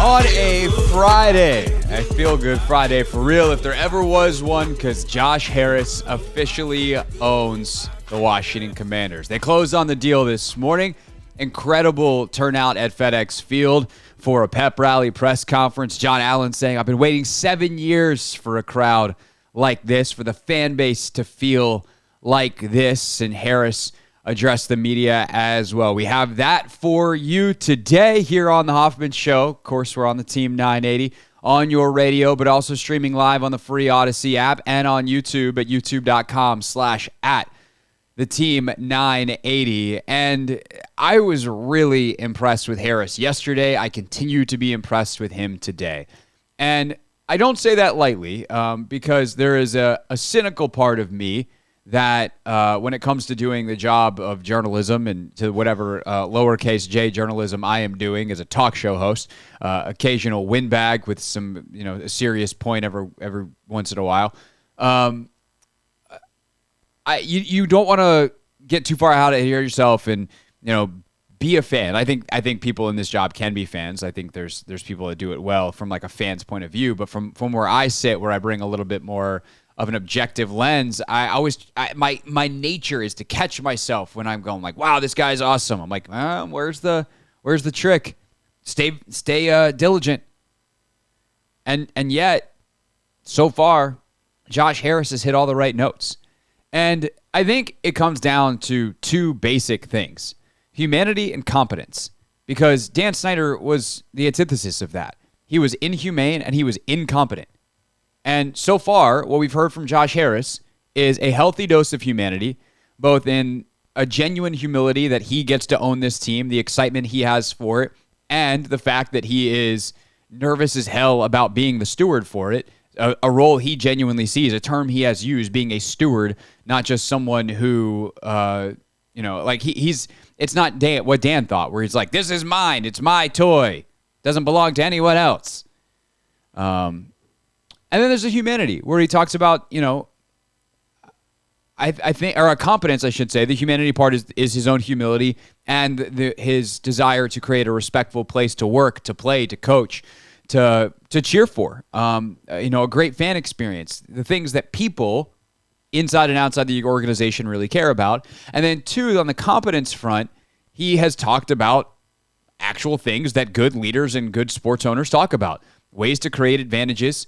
On a Friday, a feel-good Friday for real, if there ever was one, because Josh Harris officially owns the Washington Commanders. They closed on the deal this morning. Incredible turnout at FedEx Field for a pep rally press conference. John Allen saying, I've been waiting 7 years for a crowd like this, for the fan base to feel like this, and Harris address the media as well. We have that for you today here on the Hoffman Show. Of course, we're on the Team 980 on your radio, but also streaming live on the free Odyssey app and on YouTube at youtube.com/at the Team 980. And I was really impressed with Harris yesterday. I continue to be impressed with him today. And I don't say that lightly because there is a cynical part of me that when it comes to doing the job of journalism and to whatever lowercase j journalism I am doing as a talk show host, occasional windbag with some, a serious point every once in a while. You don't want to get too far out of here yourself and, be a fan. I think people in this job can be fans. I think there's people that do it well from like a fan's point of view, but from where I sit, where I bring a little bit more of an objective lens, my nature is to catch myself when I'm going like, wow, this guy's awesome. I'm like, where's the trick? Stay diligent. And yet, so far, Josh Harris has hit all the right notes. And I think it comes down to two basic things: humanity and competence. Because Dan Snyder was the antithesis of that. He was inhumane and he was incompetent. And so far, what we've heard from Josh Harris is a healthy dose of humanity, both in a genuine humility that he gets to own this team, the excitement he has for it, and the fact that he is nervous as hell about being the steward for it, a role he genuinely sees, a term he has used, being a steward, not just someone who, it's not what Dan thought, where he's like, this is mine, it's my toy, doesn't belong to anyone else. And then there's a humanity where he talks about, I think, or a competence, I should say. The humanity part is his own humility and his desire to create a respectful place to work, to play, to coach, to cheer for. A great fan experience. The things that people inside and outside the organization really care about. And then two, on the competence front, he has talked about actual things that good leaders and good sports owners talk about. Ways to create advantages.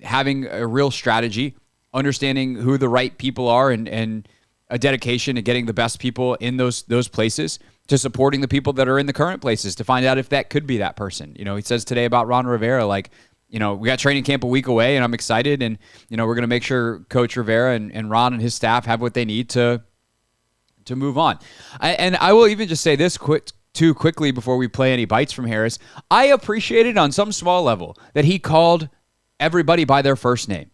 Having a real strategy, understanding who the right people are, and a dedication to getting the best people in those places, to supporting the people that are in the current places to find out if that could be that person. He says today about Ron Rivera, like, we got training camp a week away and I'm excited, and, we're going to make sure Coach Rivera and Ron and his staff have what they need to move on. I will even just say this quickly before we play any bites from Harris. I appreciated on some small level that he called everybody by their first name.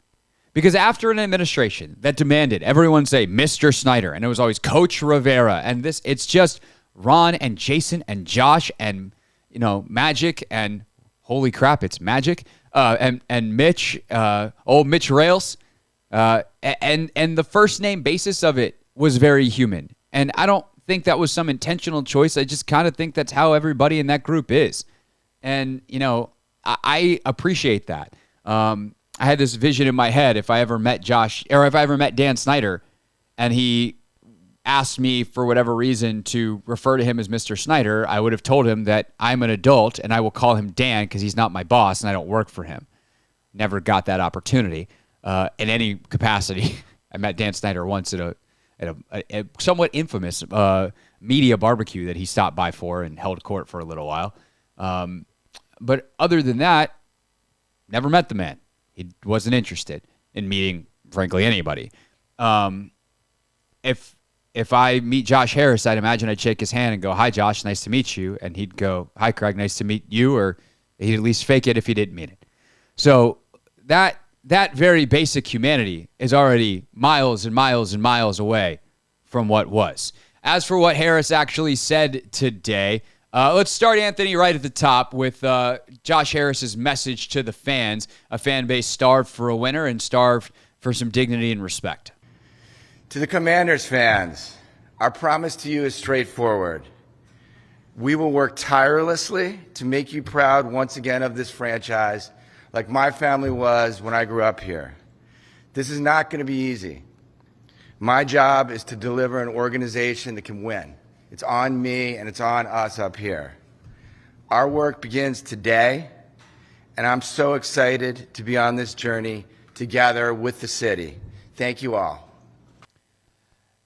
Because after an administration that demanded everyone say Mr. Snyder, and it was always Coach Rivera, and it's just Ron and Jason and Josh and, Magic, and holy crap, it's Magic, and Mitch, old Mitch Rails, and the first name basis of it was very human. And I don't think that was some intentional choice. I just kind of think that's how everybody in that group is. And, I appreciate that. I had this vision in my head, if I ever met Dan Snyder and he asked me for whatever reason to refer to him as Mr. Snyder, I would have told him that I'm an adult and I will call him Dan because he's not my boss and I don't work for him. Never got that opportunity in any capacity. I met Dan Snyder once at a somewhat infamous media barbecue that he stopped by for and held court for a little while. But other than that, never met the man. He wasn't interested in meeting, frankly, anybody. If I meet Josh Harris, I'd imagine I'd shake his hand and go, "Hi, Josh, nice to meet you." And he'd go, "Hi, Craig, nice to meet you." Or he'd at least fake it if he didn't mean it. So that very basic humanity is already miles and miles and miles away from what was. As for what Harris actually said today, let's start, Anthony, right at the top with Josh Harris's message to the fans, a fan base starved for a winner and starved for some dignity and respect. To the Commanders fans, our promise to you is straightforward. We will work tirelessly to make you proud once again of this franchise, like my family was when I grew up here. This is not going to be easy. My job is to deliver an organization that can win. It's on me and it's on us up here. Our work begins today, and I'm so excited to be on this journey together with the city. Thank you all.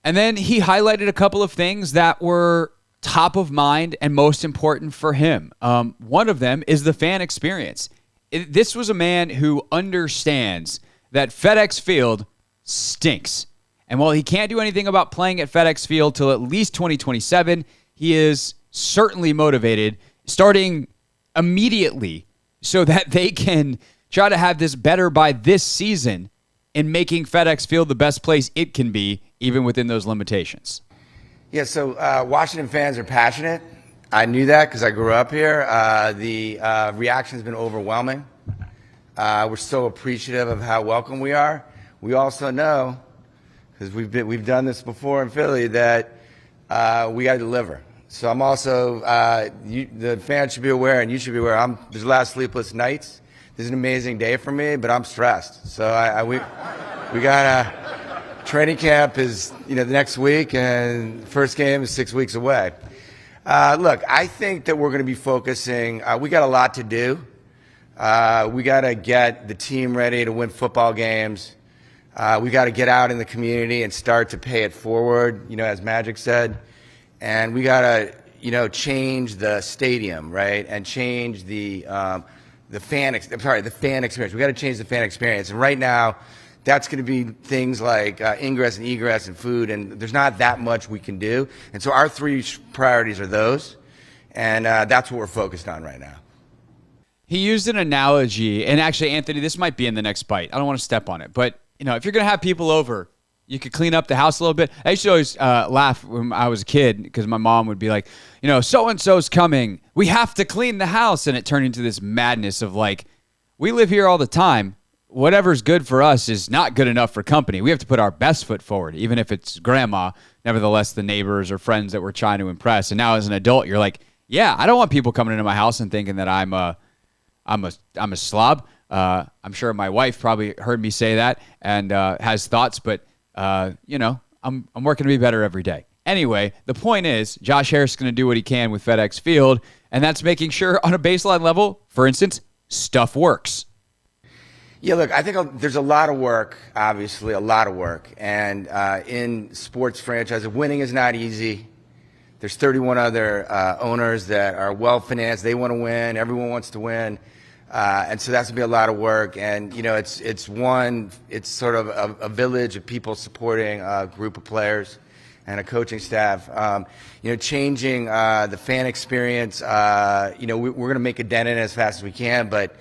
And then he highlighted a couple of things that were top of mind and most important for him. One of them is the fan experience. This was a man who understands that FedEx Field stinks. And while he can't do anything about playing at FedEx Field till at least 2027, he is certainly motivated, starting immediately, so that they can try to have this better by this season in making FedEx Field the best place it can be, even within those limitations. Yeah, so Washington fans are passionate. I knew that because I grew up here. The reaction has been overwhelming. We're so appreciative of how welcome we are. We also know, because we've done this before in Philly, that we got to deliver. So I'm also, the fans should be aware, and you should be aware, there's a lot of sleepless nights. This is an amazing day for me, but I'm stressed. So we got training camp is the next week, and first game is 6 weeks away. Look, I think that we're going to be focusing. We got a lot to do. We got to get the team ready to win football games. We got to get out in the community and start to pay it forward, as Magic said. And we got to, change the stadium, right, and change the fan experience. We got to change the fan experience. And right now, that's going to be things like ingress and egress and food, and there's not that much we can do. And so our three priorities are those, and that's what we're focused on right now. He used an analogy, and actually, Anthony, this might be in the next bite. I don't want to step on it, but if you're going to have people over, you could clean up the house a little bit. I used to always laugh when I was a kid because my mom would be like, so-and-so's coming. We have to clean the house. And it turned into this madness of like, we live here all the time. Whatever's good for us is not good enough for company. We have to put our best foot forward, even if it's grandma, nevertheless, the neighbors or friends that we're trying to impress. And now as an adult, you're like, yeah, I don't want people coming into my house and thinking that I'm a slob. I'm sure my wife probably heard me say that and has thoughts, but I'm working to be better every day. Anyway, the point is, Josh Harris is going to do what he can with FedEx Field, and that's making sure on a baseline level, for instance, stuff works. Yeah, look, I think there's a lot of work, obviously, a lot of work. And in sports franchises, winning is not easy. There's 31 other owners that are well-financed. They want to win. Everyone wants to win. And so that's going to be a lot of work. And, it's sort of a village of people supporting a group of players and a coaching staff. Changing the fan experience, we're going to make a dent in it as fast as we can, but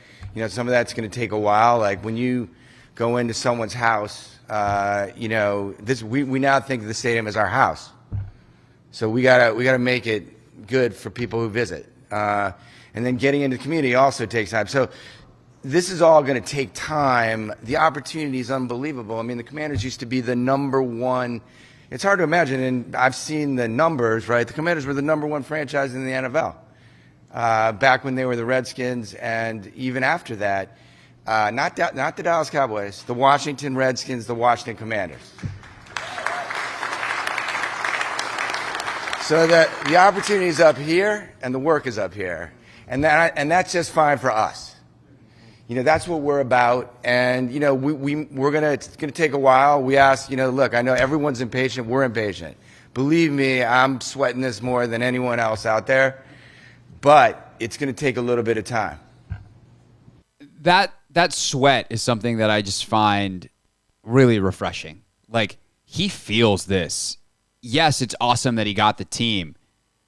some of that's going to take a while. Like when you go into someone's house, we now think of the stadium as our house. So we gotta make it good for people who visit. And then getting into the community also takes time. So this is all going to take time. The opportunity is unbelievable. I mean, the Commanders used to be the number one. It's hard to imagine, and I've seen the numbers, right? The Commanders were the number one franchise in the NFL. Back when they were the Redskins, and even after that, not the Dallas Cowboys, the Washington Redskins, the Washington Commanders. So the opportunity is up here, and the work is up here, and that's just fine for us. That's what we're about, and it's gonna take a while. We ask, look, I know everyone's impatient. We're impatient. Believe me, I'm sweating this more than anyone else out there. But it's going to take a little bit of time. That sweat is something that I just find really refreshing. Like, he feels this. Yes, it's awesome that he got the team,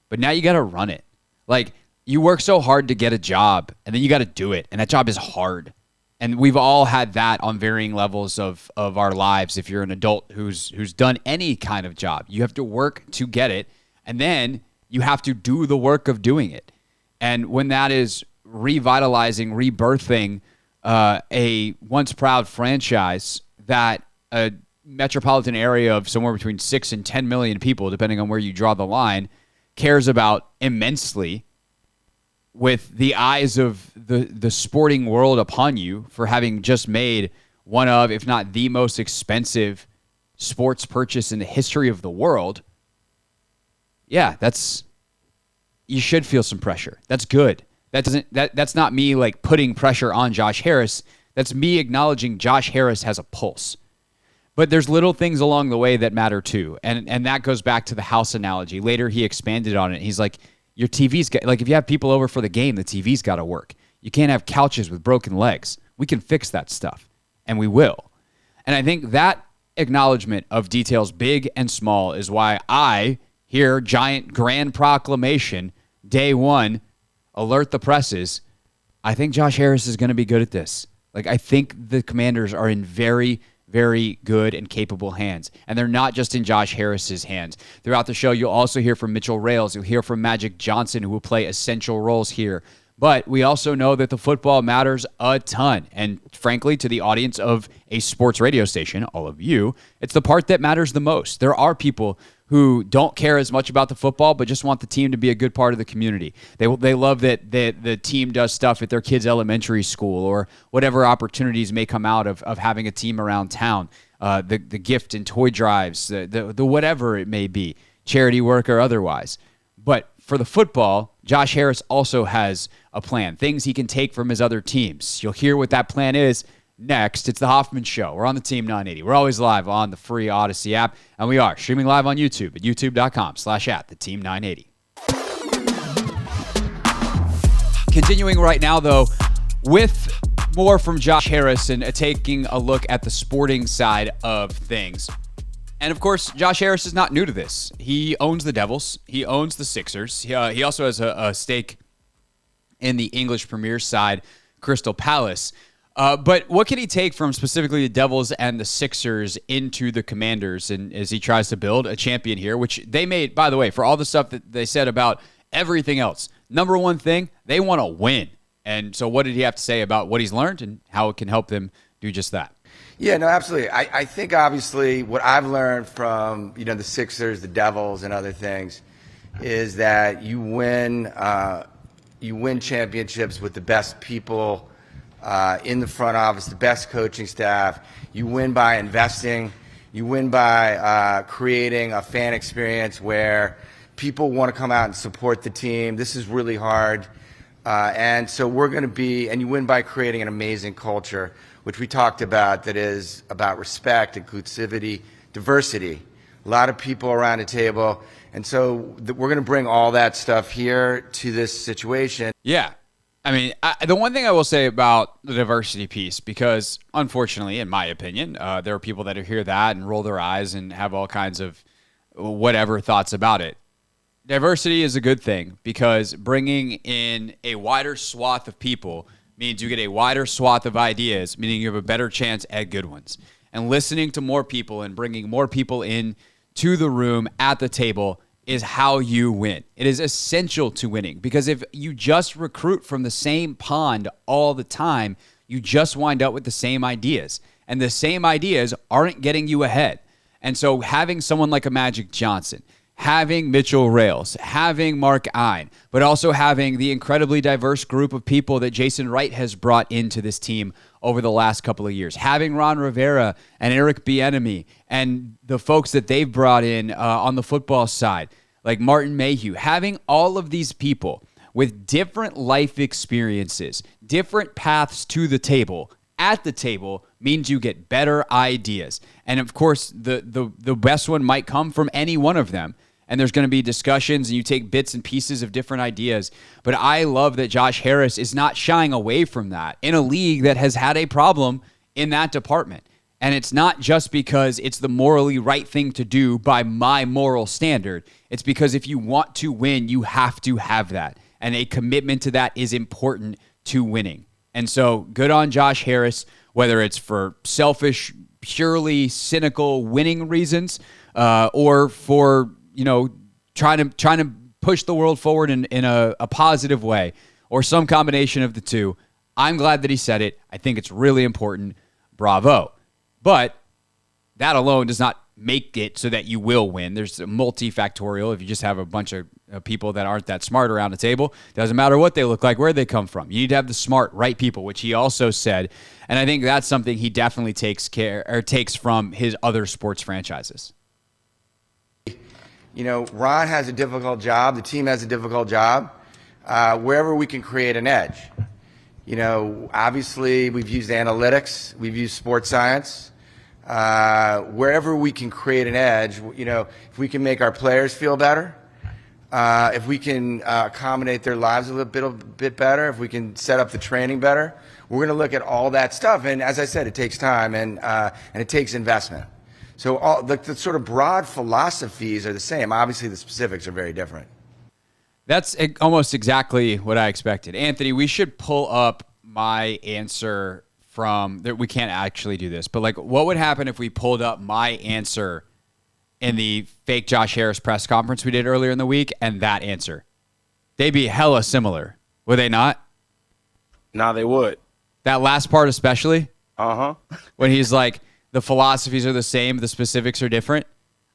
but now you got to run it. Like, you work so hard to get a job, and then you got to do it, and that job is hard. And we've all had that on varying levels of our lives. If you're an adult who's done any kind of job, you have to work to get it, and then you have to do the work of doing it. And when that is revitalizing, rebirthing a once proud franchise that a metropolitan area of somewhere between 6 and 10 million people, depending on where you draw the line, cares about immensely with the eyes of the sporting world upon you for having just made one of, if not the most expensive sports purchase in the history of the world, yeah, you should feel some pressure. That's good. That's not me like putting pressure on Josh Harris. That's me acknowledging Josh Harris has a pulse. But there's little things along the way that matter too. And that goes back to the house analogy. Later he expanded on it. He's like, your TV's got, like if you have people over for the game, the TV's got to work. You can't have couches with broken legs. We can fix that stuff, and we will. And I think that acknowledgement of details big and small is why I hear giant grand proclamation, day one, alert the presses. I think Josh Harris is going to be good at this. Like, I think the Commanders are in very, very good and capable hands. And they're not just in Josh Harris's hands. Throughout the show, you'll also hear from Mitchell Rales. You'll hear from Magic Johnson, who will play essential roles here. But we also know that the football matters a ton. And frankly, to the audience of a sports radio station, all of you, it's the part that matters the most. There are people who don't care as much about the football, but just want the team to be a good part of the community. They love that the team does stuff at their kids' elementary school or whatever opportunities may come out of having a team around town, the gift and toy drives, the whatever it may be, charity work or otherwise. But for the football, Josh Harris also has a plan, things he can take from his other teams. You'll hear what that plan is next. It's the Hoffman Show. We're on the Team 980. We're always live on the free Odyssey app, and we are streaming live on YouTube at youtube.com/@theteam980. Continuing right now, though, with more from Josh Harris and taking a look at the sporting side of things. And, of course, Josh Harris is not new to this. He owns the Devils. He owns the Sixers. He also has a stake in the English Premier side, Crystal Palace. But what can he take from specifically the Devils and the Sixers into the Commanders, and as he tries to build a champion here, which they made, by the way, for all the stuff that they said about everything else, number one thing, they want to win. And so what did he have to say about what he's learned and how it can help them do just that? Yeah, no, absolutely. I think obviously what I've learned from, the Sixers, the Devils, and other things is that you win championships with the best people in the front office, the best coaching staff. You win by investing. You win by creating a fan experience where people want to come out and support the team. This is really hard. And so we're going to be, and you win by creating an amazing culture, which we talked about, that is about respect, inclusivity, diversity. A lot of people around the table. And so we're going to bring all that stuff here to this situation. Yeah. I mean, the one thing I will say about the diversity piece, because unfortunately, in my opinion, there are people that hear that and roll their eyes and have all kinds of whatever thoughts about it. Diversity is a good thing because bringing in a wider swath of people means you get a wider swath of ideas, meaning you have a better chance at good ones. And listening to more people and bringing more people in to the room at the table is how you win. It is essential to winning because if you just recruit from the same pond all the time, you just wind up with the same ideas. And the same ideas aren't getting you ahead. And so having someone like a Magic Johnson, having Mitchell Rales, having Mark Ein, but also having the incredibly diverse group of people that Jason Wright has brought into this team over the last couple of years, having Ron Rivera and Eric Bieniemy and the folks that they've brought in on the football side, like Martin Mayhew, having all of these people with different life experiences, different paths to the table, at the table means you get better ideas. And of course, the best one might come from any one of them. And there's going to be discussions and you take bits and pieces of different ideas. But I love that Josh Harris is not shying away from that in a league that has had a problem in that department. And it's not just because it's the morally right thing to do by my moral standard. It's because if you want to win, you have to have that. And a commitment to that is important to winning. And so good on Josh Harris, whether it's for selfish, purely cynical winning reasons or for trying to push the world forward in a positive way, or some combination of the two. I'm glad that he said it. I think it's really important. Bravo. But that alone does not make it so that you will win. There's a multifactorial. If you just have a bunch of people that aren't that smart around the table, doesn't matter what they look like, where they come from. You need to have the smart, right people, which he also said. And I think that's something he definitely takes from his other sports franchises. You know, Ron has a difficult job. The team has a difficult job. Wherever we can create an edge. You know, obviously we've used analytics. We've used sports science. Wherever we can create an edge, you know, if we can make our players feel better, if we can accommodate their lives a bit better, if we can set up the training better, we're going to look at all that stuff. And as I said, it takes time and it takes investment. So all the sort of broad philosophies are the same. Obviously, the specifics are very different. That's almost exactly what I expected. Anthony, we should pull up my answer from that. We can't actually do this, but like, what would happen if we pulled up my answer in the fake Josh Harris press conference we did earlier in the week and that answer? They'd be hella similar, would they not? Nah, they would. That last part especially? Uh-huh. When he's like, the philosophies are the same, the specifics are different.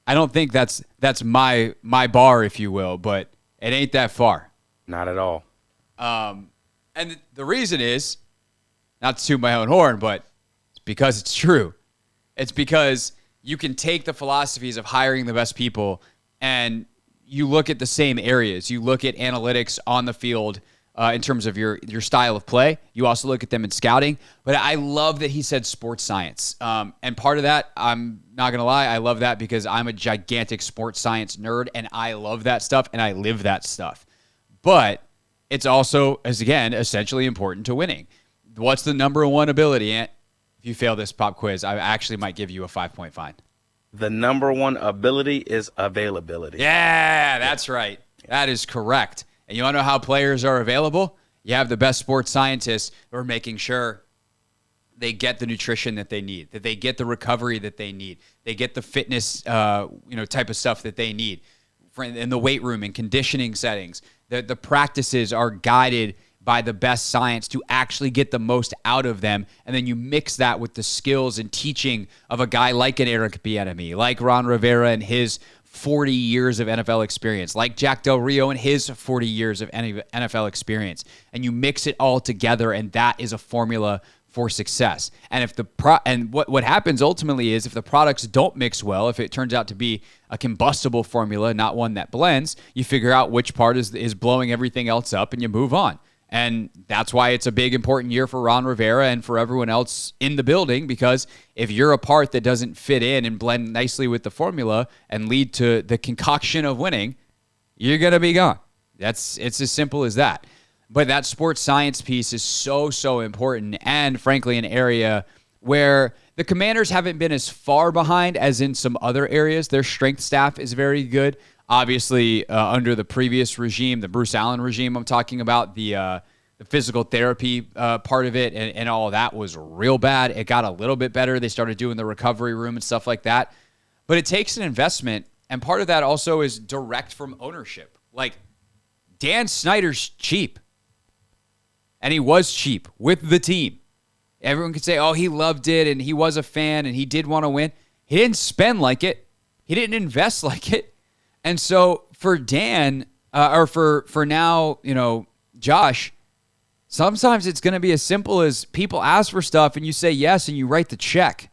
I don't think that's my bar, if you will, but it ain't that far. Not at all. And the reason is, not to toot my own horn, but it's because it's true. It's because you can take the philosophies of hiring the best people and you look at the same areas. You look at analytics on the field in terms of your style of play. You also look at them in scouting. But I love that he said sports science. And part of that, I'm not going to lie, I love that because I'm a gigantic sports science nerd and I love that stuff and I live that stuff. But it's also, as again, essentially important to winning. What's the number one ability, Ant? If you fail this pop quiz, I actually might give you a 5-point fine. The number one ability is availability. Yeah, that's right. That is correct. And you want to know how players are available? You have the best sports scientists who are making sure they get the nutrition that they need, that they get the recovery that they need, they get the fitness, type of stuff that they need in the weight room and conditioning settings. The practices are guided by the best science to actually get the most out of them. And then you mix that with the skills and teaching of a guy like an Eric Bieniemy, like Ron Rivera and his 40 years of NFL experience, like Jack Del Rio and his 40 years of NFL experience. And you mix it all together, and that is a formula for success. And if what happens ultimately is if the products don't mix well, if it turns out to be a combustible formula, not one that blends, you figure out which part is blowing everything else up and you move on. And that's why it's a big, important year for Ron Rivera and for everyone else in the building, because if you're a part that doesn't fit in and blend nicely with the formula and lead to the concoction of winning, you're going to be gone. It's as simple as that. But that sports science piece is so, so important, and frankly, an area where the Commanders haven't been as far behind as in some other areas. Their strength staff is very good. Obviously, under the previous regime, the Bruce Allen regime I'm talking about, the physical therapy part of it and all of that was real bad. It got a little bit better. They started doing the recovery room and stuff like that. But it takes an investment, and part of that also is direct from ownership. Like, Dan Snyder's cheap, and he was cheap with the team. Everyone could say, oh, he loved it, and he was a fan, and he did want to win. He didn't spend like it. He didn't invest like it. And so for Dan, or for now, Josh, sometimes it's going to be as simple as people ask for stuff and you say yes and you write the check.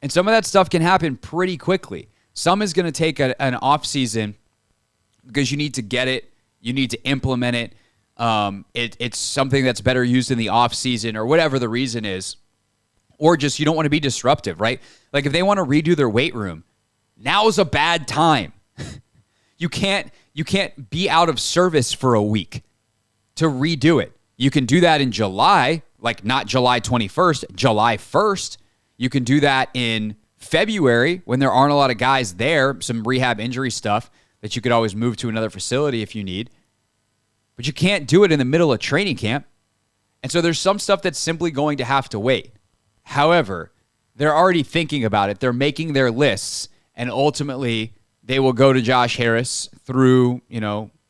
And some of that stuff can happen pretty quickly. Some is going to take an off season because you need to get it. You need to implement it. It's something that's better used in the off season or whatever the reason is. Or just you don't want to be disruptive, right? Like if they want to redo their weight room, now is a bad time. You can't be out of service for a week to redo it. You can do that in July, like not July 21st, July 1st. You can do that in February when there aren't a lot of guys there, some rehab injury stuff that you could always move to another facility if you need. But you can't do it in the middle of training camp. And so there's some stuff that's simply going to have to wait. However, they're already thinking about it. They're making their lists, and ultimately they will go to Josh Harris through,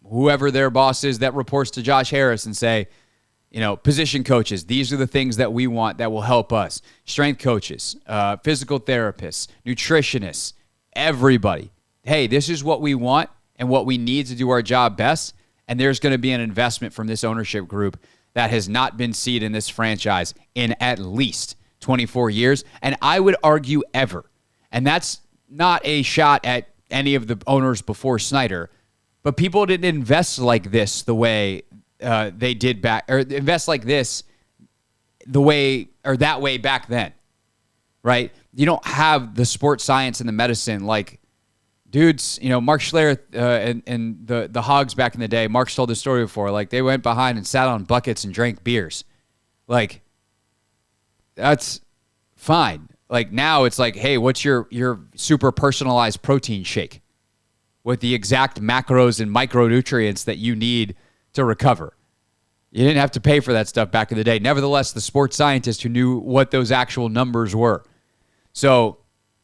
whoever their boss is that reports to Josh Harris and say, Position coaches, these are the things that we want that will help us. Strength coaches, physical therapists, nutritionists, everybody. Hey, this is what we want and what we need to do our job best. And there's going to be an investment from this ownership group that has not been seen in this franchise in at least 24 years. And I would argue ever. And that's not a shot at any of the owners before Snyder, but people didn't invest like this the way they did back, or invest like this the way, or that way back then, right? You don't have the sports science and the medicine like dudes, Mark Schler and the Hogs back in the day. Mark's told this story before. Like, they went behind and sat on buckets and drank beers. Like, that's fine. Like, now it's like, hey, what's your super personalized protein shake with the exact macros and micronutrients that you need to recover? You didn't have to pay for that stuff back in the day. Nevertheless, the sports scientist who knew what those actual numbers were. So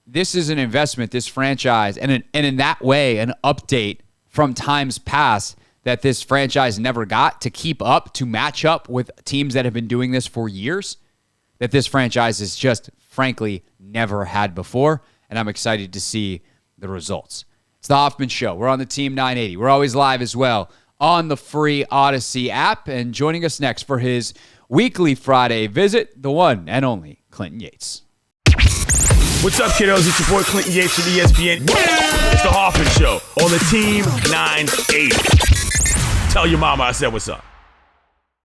this is an investment, this franchise, and in that way, an update from times past that this franchise never got to keep up, to match up with teams that have been doing this for years, that this franchise has just, frankly, never had before. And I'm excited to see the results. It's the Hoffman Show. We're on the Team 980. We're always live as well on the free Odyssey app. And joining us next for his weekly Friday visit, the one and only Clinton Yates. What's up, kiddos? It's your boy Clinton Yates from ESPN. It's the Hoffman Show on the Team 980. Tell your mama I said what's up.